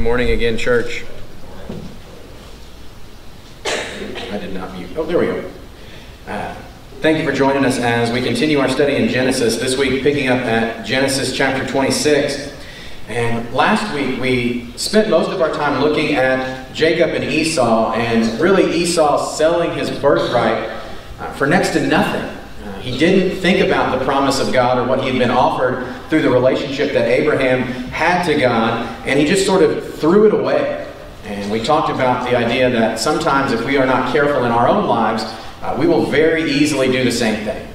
morning again, church. I did not mute. Oh, there we go. Thank you for joining us as we continue our study in Genesis. This week, picking up at Genesis chapter 26. And last week, we spent most of our time looking at Jacob and Esau, and really Esau selling his birthright for next to nothing. He didn't think about the promise of God or what he had been offered through the relationship that Abraham had to God, and he just sort of threw it away. And we talked about the idea that sometimes if we are not careful in our own lives, we will very easily do the same thing.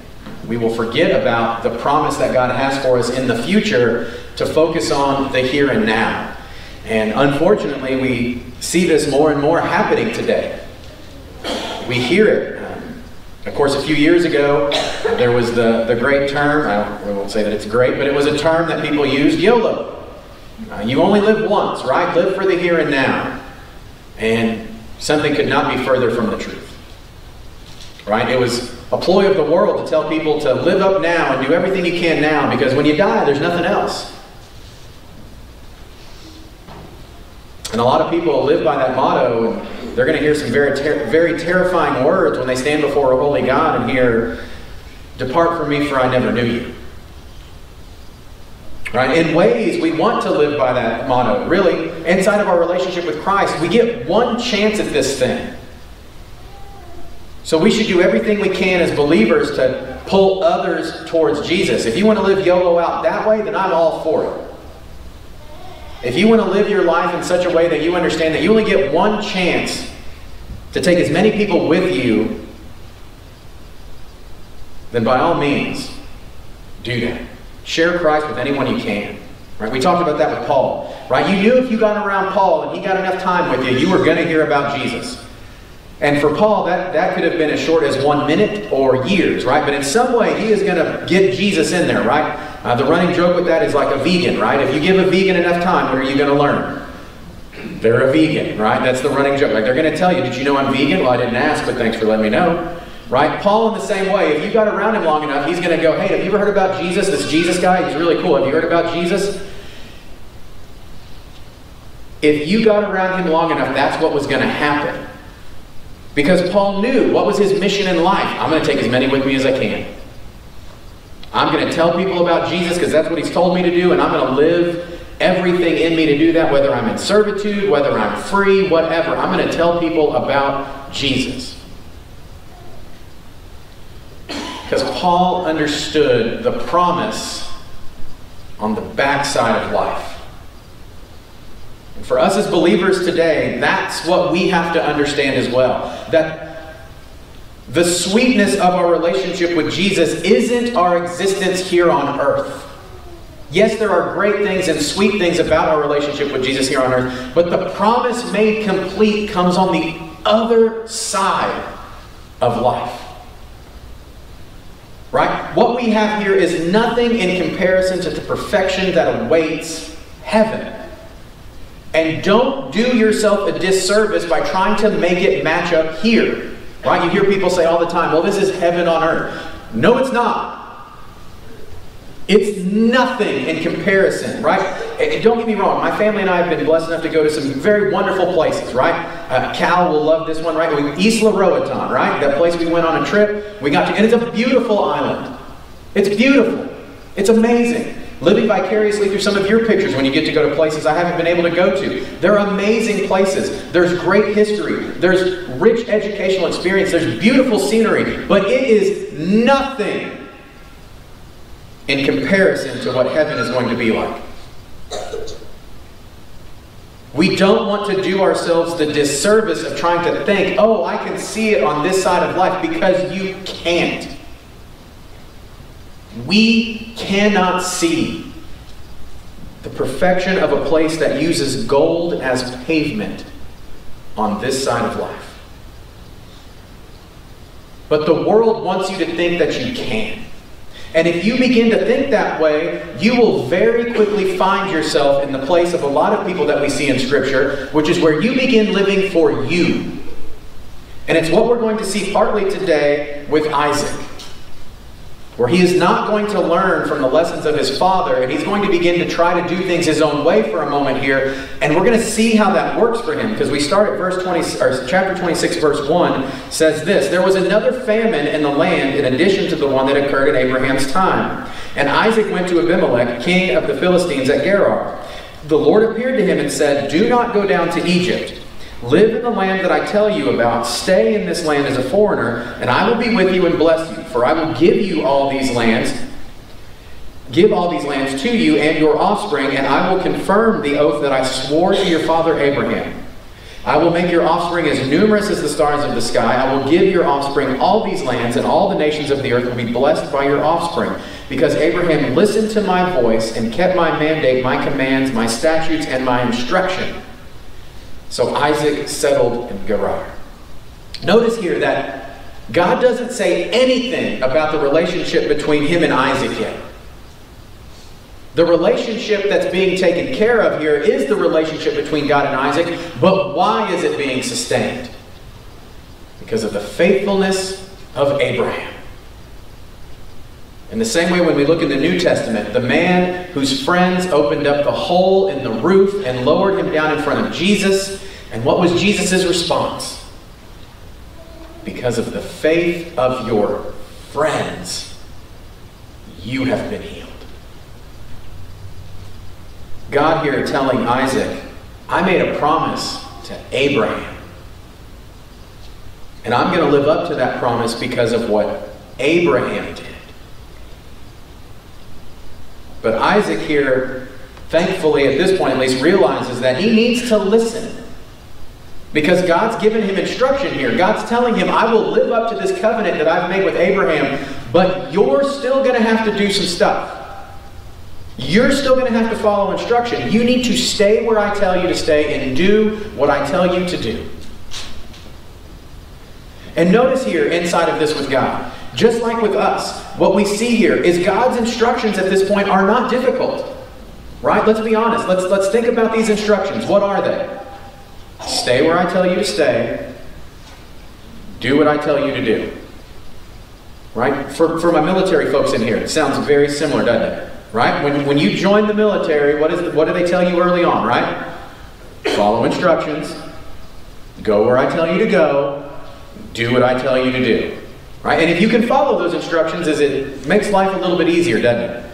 We will forget about the promise that God has for us in the future to focus on the here and now. And unfortunately, we see this more and more happening today. We hear it. Of course, a few years ago, there was the great term, I won't say that it's great, but it was a term that people used, YOLO. You only live once, right? Live for the here and now. And something could not be further from the truth. Right? It was a ploy of the world to tell people to live up now and do everything you can now, because when you die, there's nothing else. And a lot of people live by that motto, and they're going to hear some very terrifying words when they stand before a holy God and hear, "Depart from me, for I never knew you." Right? In ways, we want to live by that motto. Really, inside of our relationship with Christ, we get one chance at this thing. So we should do everything we can as believers to pull others towards Jesus. If you want to live YOLO out that way, then I'm all for it. If you want to live your life in such a way that you understand that you only get one chance to take as many people with you, then by all means, do that. Share Christ with anyone you can. Right? We talked about that with Paul. Right? You knew if you got around Paul and he got enough time with you, you were going to hear about Jesus. And for Paul, that could have been as short as 1 minute or years, right? But in some way, he is going to get Jesus in there, right? The running joke with that is like a vegan, right? If you give a vegan enough time, what are you going to learn? They're a vegan, right? That's the running joke. Like, they're going to tell you, did you know I'm vegan? Well, I didn't ask, but thanks for letting me know. Right? Paul in the same way, if you got around him long enough, he's going to go, hey, have you ever heard about Jesus? This Jesus guy, he's really cool. Have you heard about Jesus? If you got around him long enough, that's what was going to happen. Because Paul knew what was his mission in life. I'm going to take as many with me as I can. I'm going to tell people about Jesus because that's what he's told me to do, and I'm going to live everything in me to do that, whether I'm in servitude, whether I'm free, whatever. I'm going to tell people about Jesus. Because Paul understood the promise on the backside of life. And for us as believers today, that's what we have to understand as well. That the sweetness of our relationship with Jesus isn't our existence here on earth. Yes, there are great things and sweet things about our relationship with Jesus here on earth, but the promise made complete comes on the other side of life. Right? What we have here is nothing in comparison to the perfection that awaits heaven. And don't do yourself a disservice by trying to make it match up here. Right? You hear people say all the time, well, this is heaven on earth. No, it's not. It's nothing in comparison, right? And don't get me wrong, my family and I have been blessed enough to go to some very wonderful places, right? Cal will love this one, right? Levertons, right? That place we went on a trip, we got to, and it's a beautiful island. It's beautiful. It's amazing. Living vicariously through some of your pictures when you get to go to places I haven't been able to go to. They're amazing places. There's great history. There's rich educational experience. There's beautiful scenery. But it is nothing in comparison to what heaven is going to be like. We don't want to do ourselves the disservice of trying to think, oh, I can see it on this side of life, because you can't. We cannot see the perfection of a place that uses gold as pavement on this side of life. But the world wants you to think that you can. And if you begin to think that way, you will very quickly find yourself in the place of a lot of people that we see in Scripture, which is where you begin living for you. And it's what we're going to see partly today with Isaac. where he is not going to learn from the lessons of his father, and he's going to begin to try to do things his own way for a moment here. And we're going to see how that works for him, because we start at verse 20, or chapter 26, verse 1 says this: "There was another famine in the land in addition to the one that occurred in Abraham's time. And Isaac went to Abimelech, king of the Philistines at Gerar. The Lord appeared to him and said, 'Do not go down to Egypt. Live in the land that I tell you about. Stay in this land as a foreigner, and I will be with you and bless you. For I will give all these lands to you and your offspring, and I will confirm the oath that I swore to your father Abraham. I will make your offspring as numerous as the stars of the sky. I will give your offspring all these lands, and all the nations of the earth will be blessed by your offspring. Because Abraham listened to my voice and kept my mandate, my commands, my statutes, and my instruction.' So Isaac settled in Gerar." Notice here that God doesn't say anything about the relationship between him and Isaac yet. The relationship that's being taken care of here is the relationship between God and Isaac, but why is it being sustained? Because of the faithfulness of Abraham. In the same way, when we look in the New Testament, the man whose friends opened up the hole in the roof and lowered him down in front of Jesus, and what was Jesus' response? "Because of the faith of your friends, you have been healed." God here telling Isaac, I made a promise to Abraham, and I'm going to live up to that promise because of what Abraham did. But Isaac here, thankfully at this point at least, realizes that he needs to listen. Because God's given him instruction here. God's telling him, I will live up to this covenant that I've made with Abraham, but you're still going to have to do some stuff. You're still going to have to follow instruction. You need to stay where I tell you to stay and do what I tell you to do. And notice here, inside of this with God, just like with us, what we see here is God's instructions at this point are not difficult. Right? Let's be honest. Let's think about these instructions. What are they? Stay where I tell you to stay. Do what I tell you to do. Right? For my military folks in here, it sounds very similar, doesn't it? Right? When you join the military, what do they tell you early on, right? Follow instructions. Go where I tell you to go. Do what I tell you to do. Right? And if you can follow those instructions, it makes life a little bit easier, doesn't it?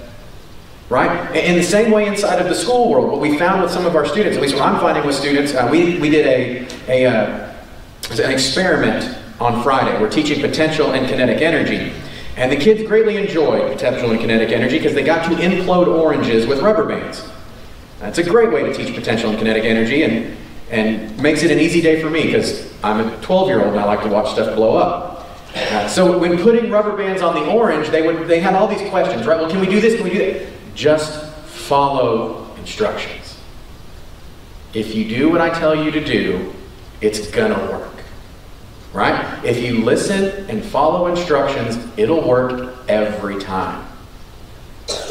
Right? In the same way inside of the school world, what we found with some of our students, at least what I'm finding with students, we did an experiment on Friday. We're teaching potential and kinetic energy. And the kids greatly enjoyed potential and kinetic energy because they got to implode oranges with rubber bands. That's a great way to teach potential and kinetic energy, and makes it an easy day for me because I'm a 12-year-old and I like to watch stuff blow up. So when putting rubber bands on the orange, they had all these questions, right? Well, can we do this? Can we do that? Just follow instructions. If you do what I tell you to do, it's gonna work. Right? If you listen and follow instructions, it'll work every time.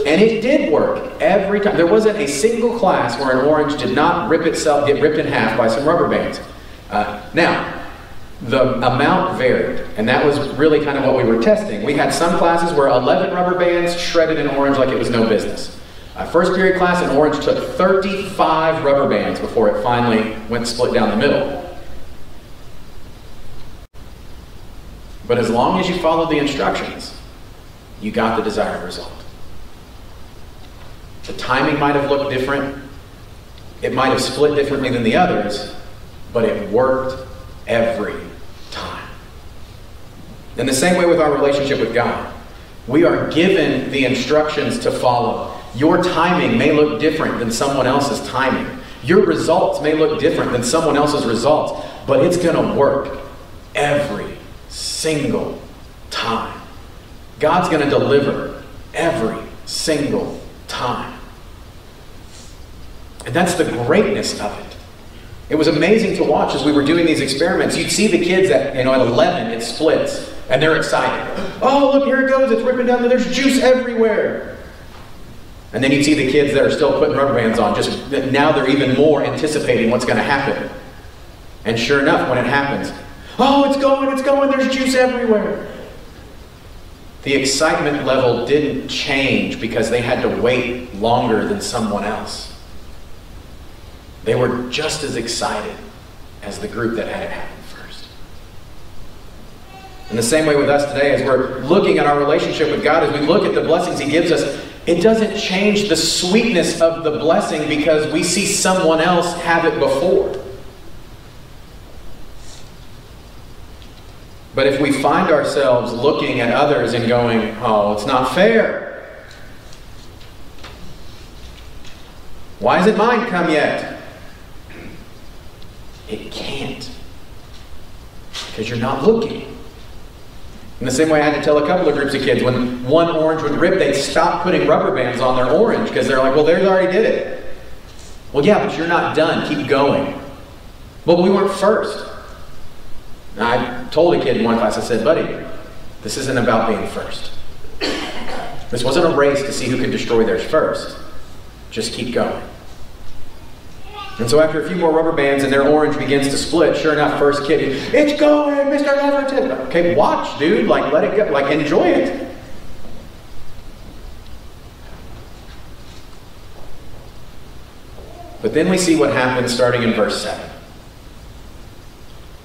And it did work every time. There wasn't a single class where an orange did not get ripped in half by some rubber bands. Now, the amount varied, and that was really kind of what we were testing. We had some classes where 11 rubber bands shredded an orange like it was no business. First period class, an orange took 35 rubber bands before it finally went split down the middle. But as long as you followed the instructions, you got the desired result. The timing might have looked different. It might have split differently than the others, but it worked every time. In the same way with our relationship with God, we are given the instructions to follow. Your timing may look different than someone else's timing. Your results may look different than someone else's results, but it's going to work every single time. God's going to deliver every single time. And that's the greatness of it. It was amazing to watch as we were doing these experiments. You'd see the kids at 11, it splits, and they're excited. Oh, look, here it goes, it's ripping down, there's juice everywhere. And then you'd see the kids that are still putting rubber bands on, just now they're even more anticipating what's going to happen. And sure enough, when it happens, oh, it's going, there's juice everywhere. the excitement level didn't change because they had to wait longer than someone else. They were just as excited as the group that had it happen first. In the same way with us today, as we're looking at our relationship with God, as we look at the blessings He gives us, it doesn't change the sweetness of the blessing because we see someone else have it before. But if we find ourselves looking at others and going, oh, it's not fair. Why hasn't mine come yet? It can't. Because you're not looking. In the same way I had to tell a couple of groups of kids, when one orange would rip, they'd stop putting rubber bands on their orange because they're like, well, theirs already did it. Well, yeah, but you're not done. Keep going. Well, we weren't first. I told a kid in one class, I said, buddy, this isn't about being first. This wasn't a race to see who could destroy theirs first. Just keep going. And so after a few more rubber bands and their orange begins to split, sure enough, first kid, it's going, Mr. Leverton. Okay, watch, dude. Like, let it go. Like, enjoy it. But then we see what happens starting in verse 7.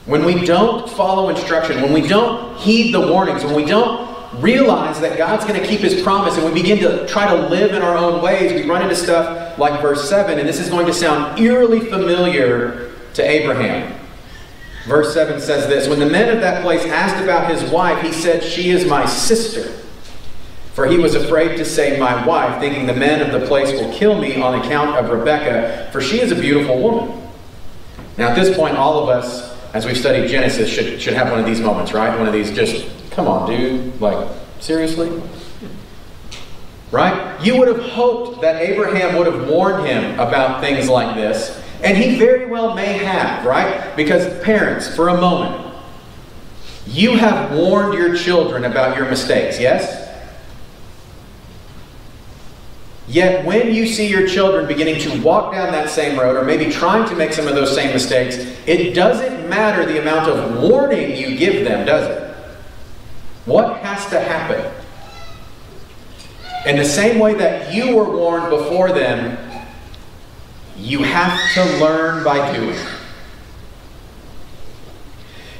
When we don't follow instruction, when we don't heed the warnings, when we don't realize that God's going to keep His promise and we begin to try to live in our own ways, we run into stuff like verse 7, and this is going to sound eerily familiar to Abraham. Verse 7 says this, when the men of that place asked about his wife, he said, she is my sister. For he was afraid to say my wife, thinking the men of the place will kill me on account of Rebekah, for she is a beautiful woman. Now at this point, all of us, as we've studied Genesis, should have one of these moments, right? One of these just, come on, dude. Like, seriously? Right? You would have hoped that Abraham would have warned him about things like this. And he very well may have, right? Because parents, for a moment, you have warned your children about your mistakes, yes? Yet when you see your children beginning to walk down that same road, or maybe trying to make some of those same mistakes, it doesn't matter the amount of warning you give them, does it? What has to happen? In the same way that you were warned before them, you have to learn by doing.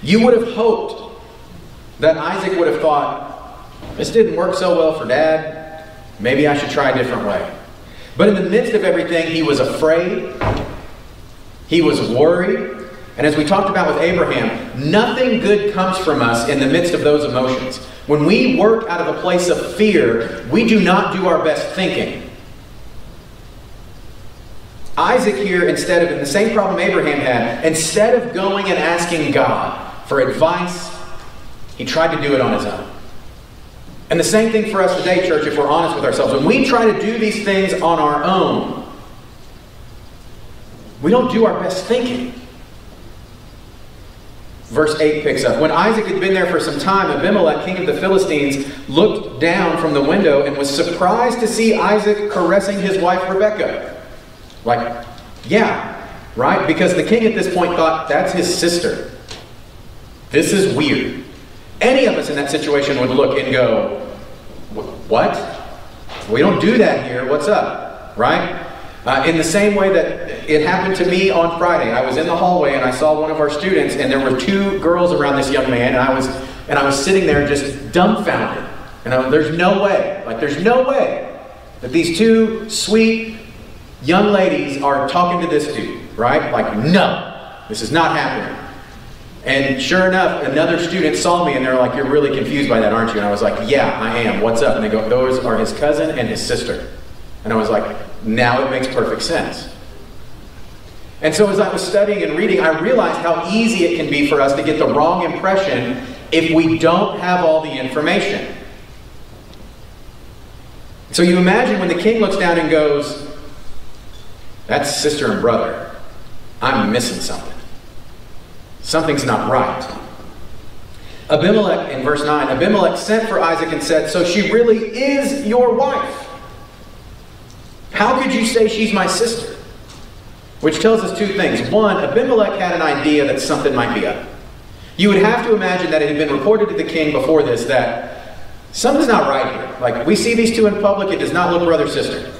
You would have hoped that Isaac would have thought, this didn't work so well for Dad. Maybe I should try a different way. But in the midst of everything, he was afraid. He was worried. And as we talked about with Abraham, nothing good comes from us in the midst of those emotions. When we work out of a place of fear, we do not do our best thinking. Isaac here, instead of, in the same problem Abraham had, instead of going and asking God for advice, he tried to do it on his own. And the same thing for us today, church, if we're honest with ourselves. When we try to do these things on our own, we don't do our best thinking. Verse 8 picks up. When Isaac had been there for some time, Abimelech, king of the Philistines, looked down from the window and was surprised to see Isaac caressing his wife Rebekah. Like, yeah, right? Because the king at this point thought, that's his sister. This is weird. Any of us in that situation would look and go, what? We don't do that here. What's up? Right? In the same way that it happened to me on Friday. I was in the hallway and I saw one of our students, and there were two girls around this young man, and I was sitting there just dumbfounded. And there's no way, there's no way that these two sweet young ladies are talking to this dude, right? Like, no, this is not happening. And sure enough, another student saw me and they're like, you're really confused by that, aren't you? And I was like, yeah, I am. What's up? And they go, those are his cousin and his sister. And I was like, now it makes perfect sense. And so as I was studying and reading, I realized how easy it can be for us to get the wrong impression if we don't have all the information. So you imagine when the king looks down and goes, that's sister and brother. I'm missing something. Something's not right. Abimelech, in verse 9, Abimelech sent for Isaac and said, so she really is your wife. How could you say she's my sister? Which tells us two things. One, Abimelech had an idea that something might be up. You would have to imagine that it had been reported to the king before this that something's not right here. Like, we see these two in public, it does not look brother-sister.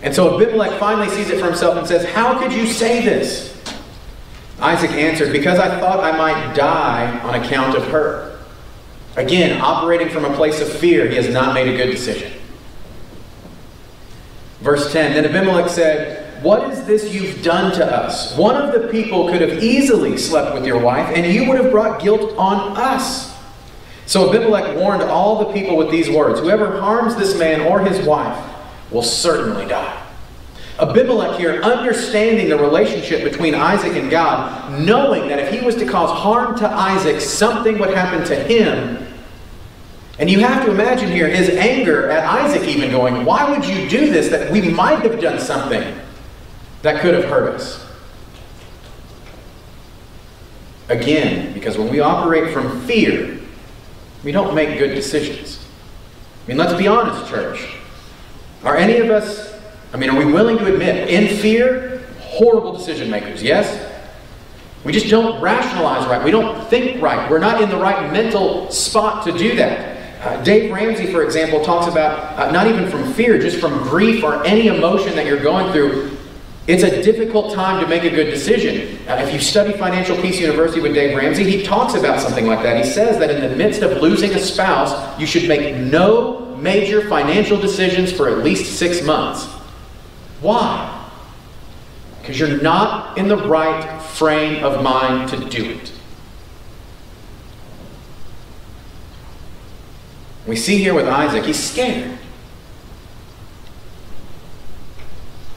And so Abimelech finally sees it for himself and says, how could you say this? Isaac answered, because I thought I might die on account of her. Again, operating from a place of fear, he has not made a good decision. Verse 10, then Abimelech said, what is this you've done to us? One of the people could have easily slept with your wife, and you would have brought guilt on us. So Abimelech warned all the people with these words, whoever harms this man or his wife will certainly die. Abimelech here, understanding the relationship between Isaac and God, knowing that if he was to cause harm to Isaac, something would happen to him. And you have to imagine here his anger at Isaac even going, why would you do this, that we might have done something that could have hurt us? Again, because when we operate from fear, we don't make good decisions. I mean, let's be honest, church. Are any of us, are we willing to admit, in fear, horrible decision makers, yes? We just don't rationalize right. We don't think right. We're not in the right mental spot to do that. Dave Ramsey, for example, talks about, not even from fear, just from grief or any emotion that you're going through, it's a difficult time to make a good decision. If you study Financial Peace University with Dave Ramsey, he talks about something like that. He says that in the midst of losing a spouse, you should make no major financial decisions for at least 6 months. Why? Because you're not in the right frame of mind to do it. We see here with Isaac, he's scared.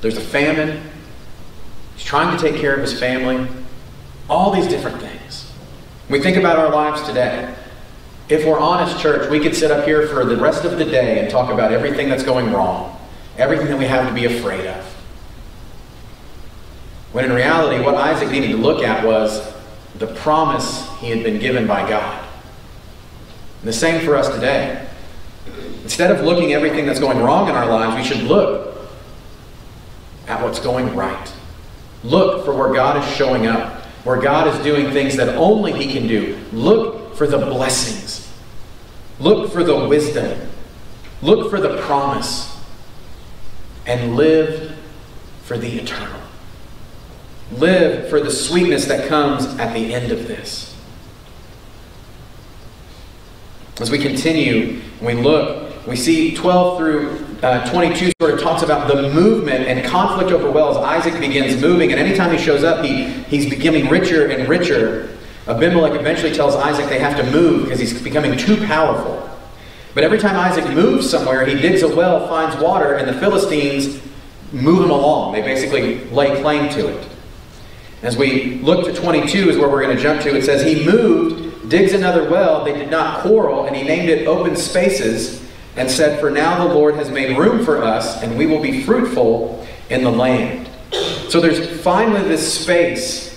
There's a famine. He's trying to take care of his family. All these different things. We think about our lives today. If we're honest, church, we could sit up here for the rest of the day and talk about everything that's going wrong. Everything that we have to be afraid of. When in reality, what Isaac needed to look at was the promise he had been given by God. And the same for us today. Instead of looking at everything that's going wrong in our lives, we should look at what's going right. Look for where God is showing up, where God is doing things that only He can do. Look for the blessings. Look for the wisdom. Look for the promise. And live for the eternal. Live for the sweetness that comes at the end of this. As we continue, we look, we see 12 through 22 sort of talks about the movement and conflict over wells. Isaac begins moving, and anytime he shows up, he's becoming richer and richer. Abimelech eventually tells Isaac they have to move because he's becoming too powerful. But every time Isaac moves somewhere, he digs a well, finds water, and the Philistines move him along. They basically lay claim to it. As we look to 22 is where we're going to jump to. It says, he moved, digs another well, they did not quarrel, and he named it Open Spaces, and said, for now the Lord has made room for us, and we will be fruitful in the land. So there's finally this space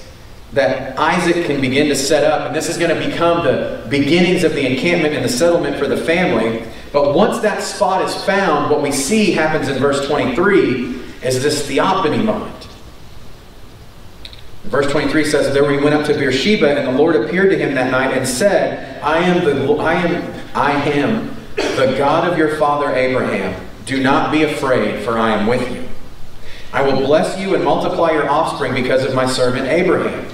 that Isaac can begin to set up, and this is going to become the beginnings of the encampment and the settlement for the family. But once that spot is found, what we see happens in verse 23 is this theophany moment. Verse 23 says, there he went up to Beersheba, and the Lord appeared to him that night and said, I am the God of your father Abraham. Do not be afraid, for I am with you. I will bless you and multiply your offspring because of my servant Abraham.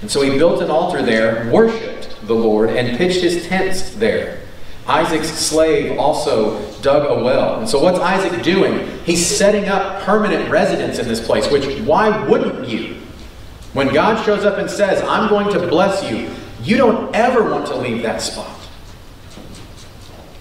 And so he built an altar there, worshipped the Lord, and pitched his tents there. Isaac's slave also dug a well. And so what's Isaac doing? He's setting up permanent residence in this place, which why wouldn't you? When God shows up and says, I'm going to bless you, you don't ever want to leave that spot.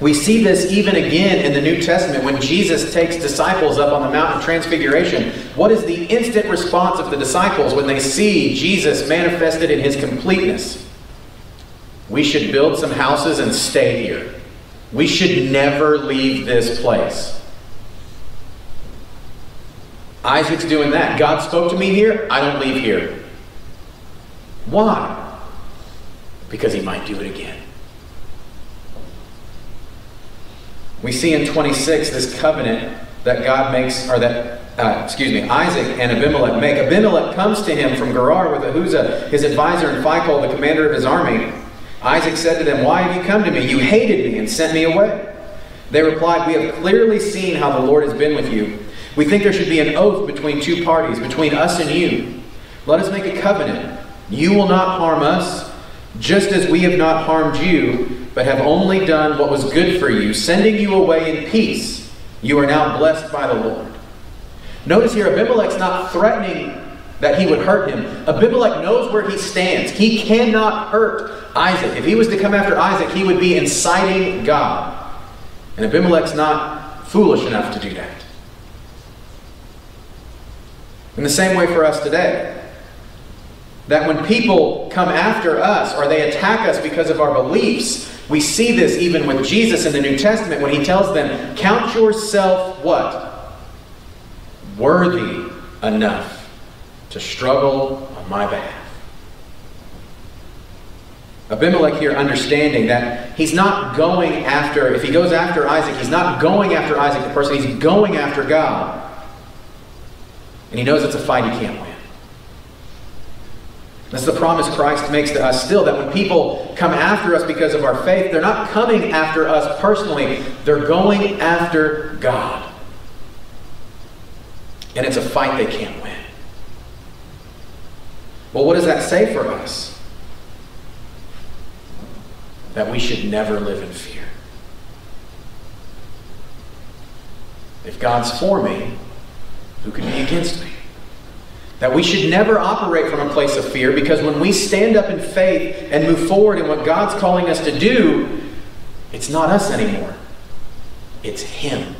We see this even again in the New Testament when Jesus takes disciples up on the Mount of Transfiguration. What is the instant response of the disciples when they see Jesus manifested in his completeness? We should build some houses and stay here. We should never leave this place. Isaac's doing that. God spoke to me here, I don't leave here. Why? Because he might do it again. We see in 26 this covenant that God makes, or that, Isaac and Abimelech make. Abimelech comes to him from Gerar with Ahuzah, his advisor, and Phicol, the commander of his army. Isaac said to them, "Why have you come to me? You hated me and sent me away." They replied, "We have clearly seen how the Lord has been with you. We think there should be an oath between two parties, between us and you. Let us make a covenant. You will not harm us, just as we have not harmed you, but have only done what was good for you, sending you away in peace. You are now blessed by the Lord." Notice here, Abimelech's not threatening that he would hurt him. Abimelech knows where he stands. He cannot hurt Isaac. If he was to come after Isaac, he would be inciting God. And Abimelech's not foolish enough to do that. In the same way for us today, that when people come after us or they attack us because of our beliefs, we see this even with Jesus in the New Testament when he tells them, "Count yourself" what? "Worthy enough to struggle on my behalf." Abimelech here understanding that he's not going after, if he goes after Isaac, he's not going after Isaac the person, he's going after God. And he knows it's a fight he can't win. That's the promise Christ makes to us still, that when people come after us because of our faith, they're not coming after us personally, they're going after God. And it's a fight they can't win. Well, what does that say for us? That we should never live in fear. If God's for me, who can be against me? That we should never operate from a place of fear, because when we stand up in faith and move forward in what God's calling us to do, it's not us anymore. It's Him.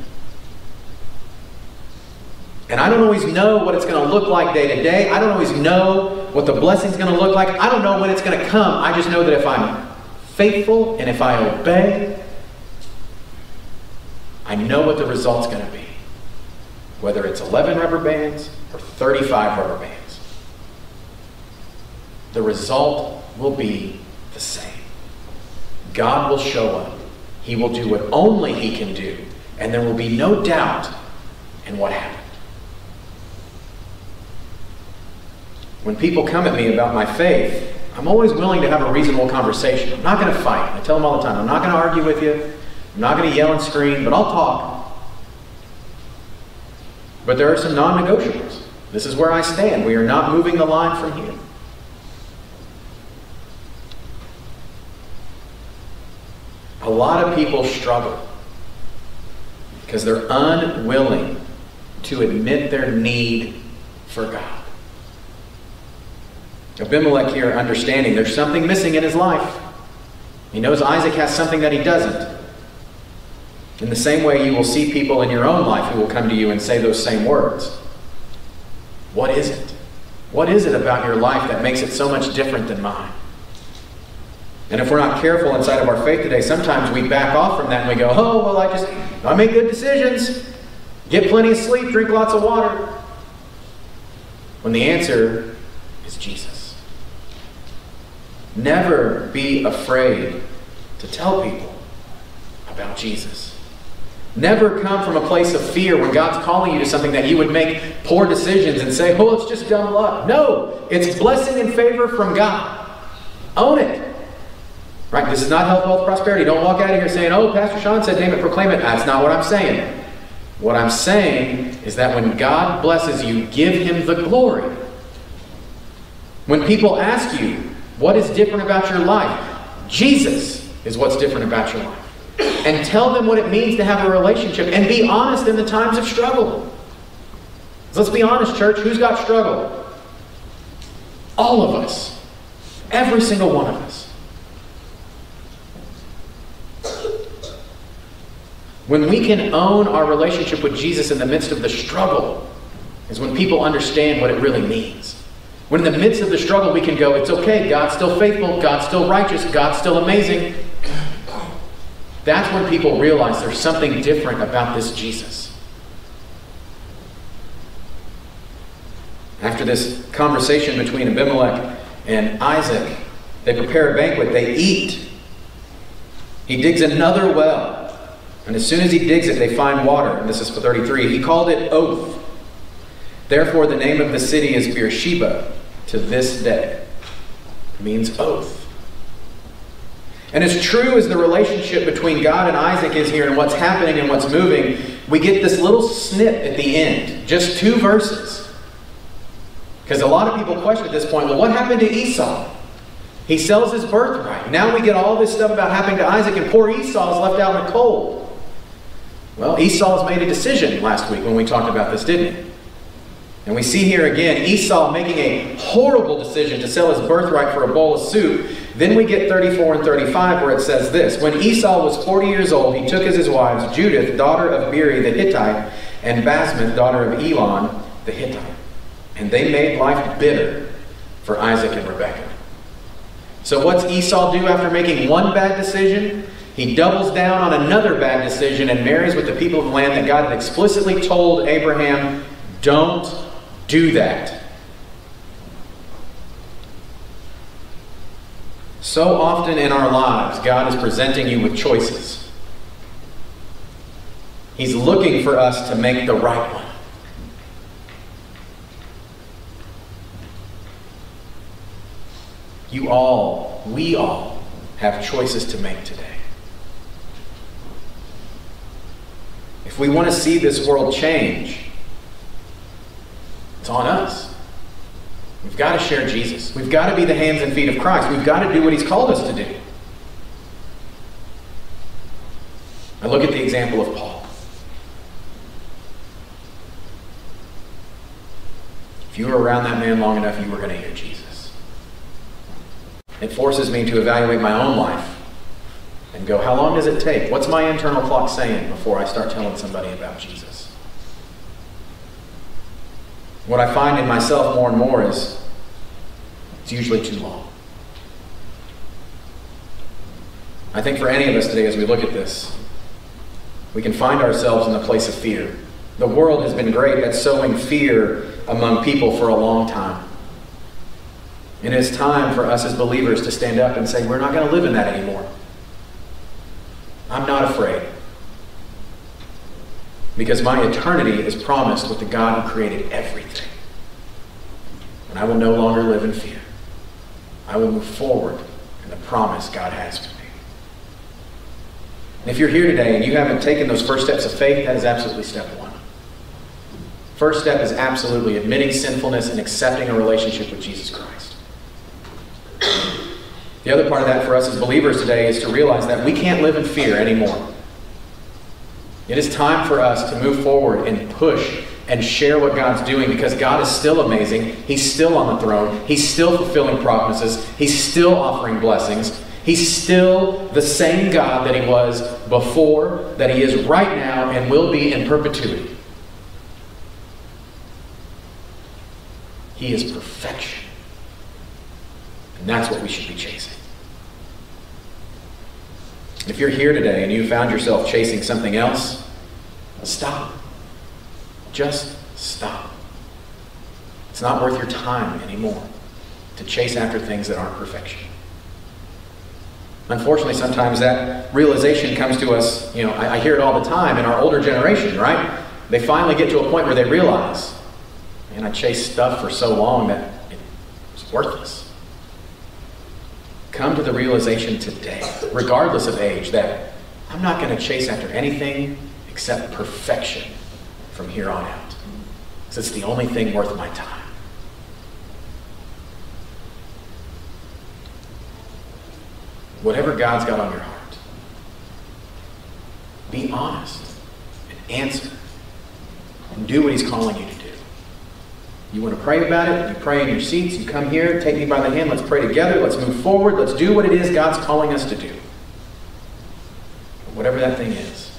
And I don't always know what it's going to look like day to day. I don't always know what the blessing's going to look like. I don't know when it's going to come. I just know that if I'm faithful and if I obey, I know what the result's going to be. Whether it's 11 rubber bands or 35 rubber bands, the result will be the same. God will show up. He will do what only He can do. And there will be no doubt in what happened. When people come at me about my faith, I'm always willing to have a reasonable conversation. I'm not going to fight. I tell them all the time, I'm not going to argue with you. I'm not going to yell and scream, but I'll talk. But there are some non-negotiables. This is where I stand. We are not moving the line from here. A lot of people struggle because they're unwilling to admit their need for God. Abimelech here understanding there's something missing in his life. He knows Isaac has something that he doesn't. In the same way, you will see people in your own life who will come to you and say those same words. What is it? What is it about your life that makes it so much different than mine? And if we're not careful inside of our faith today, sometimes we back off from that and we go, "Oh, well, I make good decisions, get plenty of sleep, drink lots of water." When the answer is Jesus. Never be afraid to tell people about Jesus. Never come from a place of fear when God's calling you to something that you would make poor decisions and say, "Oh, it's just dumb luck." No, it's blessing and favor from God. Own it. Right? This is not health, wealth, prosperity. Don't walk out of here saying, "Oh, Pastor Sean said name it, proclaim it." That's not what I'm saying. What I'm saying is that when God blesses you, give Him the glory. When people ask you, what is different about your life? Jesus is what's different about your life. And tell them what it means to have a relationship, and be honest in the times of struggle. Let's be honest, church. Who's got struggle? All of us. Every single one of us. When we can own our relationship with Jesus in the midst of the struggle is when people understand what it really means. When in the midst of the struggle we can go, "It's okay, God's still faithful, God's still righteous, God's still amazing." That's when people realize there's something different about this Jesus. After this conversation between Abimelech and Isaac, they prepare a banquet, they eat. He digs another well. And as soon as he digs it, they find water. And this is for 33. He called it Oath. Therefore, the name of the city is Beersheba to this day. It means oath. And as true as the relationship between God and Isaac is here and what's happening and what's moving, we get this little snip at the end. Just 2 verses. Because a lot of people question at this point, well, what happened to Esau? He sells his birthright. Now we get all this stuff about happening to Isaac, and poor Esau is left out in the cold. Well, Esau's made a decision last week when we talked about this, didn't he? And we see here again Esau making a horrible decision to sell his birthright for a bowl of soup. Then we get 34 and 35 where it says this. When Esau was 40 years old, he took as his wives Judith, daughter of Beeri the Hittite, and Basmath, daughter of Elon the Hittite. And they made life bitter for Isaac and Rebekah. So what's Esau do after making one bad decision? He doubles down on another bad decision and marries with the people of the land that God had explicitly told Abraham, don't do that. So often in our lives, God is presenting you with choices. He's looking for us to make the right one. We all have choices to make today. If we want to see this world change, it's on us. We've got to share Jesus. We've got to be the hands and feet of Christ. We've got to do what He's called us to do. I look at the example of Paul. If you were around that man long enough, you were going to hear Jesus. It forces me to evaluate my own life and go, how long does it take? What's my internal clock saying before I start telling somebody about Jesus? What I find in myself more and more is it's usually too long. I think for any of us today, as we look at this, we can find ourselves in the place of fear. The world has been great at sowing fear among people for a long time. And it is time for us as believers to stand up and say, we're not going to live in that anymore. I'm not afraid. Because my eternity is promised with the God who created everything. And I will no longer live in fear. I will move forward in the promise God has for me. And if you're here today and you haven't taken those first steps of faith, that is absolutely step 1. First step is absolutely admitting sinfulness and accepting a relationship with Jesus Christ. The other part of that for us as believers today is to realize that we can't live in fear anymore. It is time for us to move forward and push and share what God's doing, because God is still amazing. He's still on the throne. He's still fulfilling promises. He's still offering blessings. He's still the same God that He was before, that He is right now, and will be in perpetuity. He is perfection. And that's what we should be chasing. If you're here today and you found yourself chasing something else, stop. Just stop. It's not worth your time anymore to chase after things that aren't perfection. Unfortunately, sometimes that realization comes to us, I hear it all the time in our older generation, right? They finally get to a point where they realize, man, I chased stuff for so long that it was worthless. Come to the realization today, regardless of age, that I'm not going to chase after anything except perfection from here on out. Because it's the only thing worth my time. Whatever God's got on your heart, be honest and answer and do what He's calling you to do. You want to pray about it? You pray in your seats. You come here, take me by the hand. Let's pray together. Let's move forward. Let's do what it is God's calling us to do. Whatever that thing is.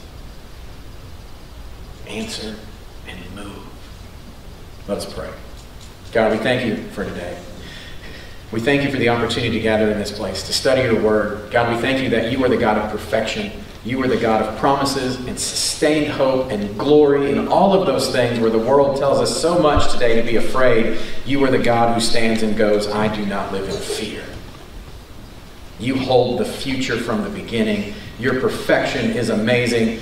Answer and move. Let us pray. God, we thank You for today. We thank You for the opportunity to gather in this place, to study Your Word. God, we thank You that You are the God of perfection. You are the God of promises and sustained hope and glory and all of those things where the world tells us so much today to be afraid. You are the God who stands and goes, I do not live in fear. You hold the future from the beginning. Your perfection is amazing.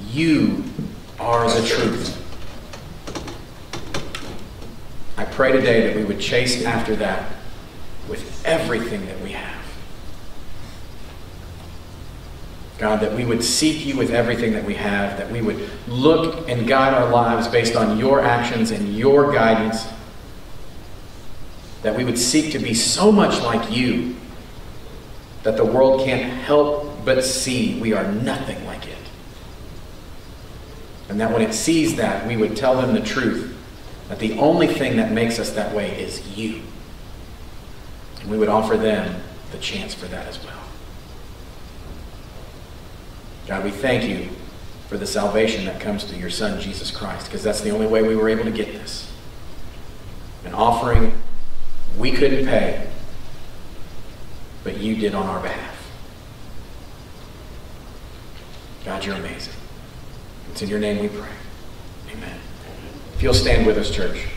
You are the truth. I pray today that we would chase after that with everything that we have. God, that we would seek you with everything that we have, that we would look and guide our lives based on your actions and your guidance, that we would seek to be so much like you that the world can't help but see we are nothing like it. And that when it sees that, we would tell them the truth, that the only thing that makes us that way is you. And we would offer them the chance for that as well. God, we thank you for the salvation that comes through your Son, Jesus Christ, because that's the only way we were able to get this. An offering we couldn't pay, but you did on our behalf. God, you're amazing. It's in your name we pray. Amen. If you'll stand with us, church.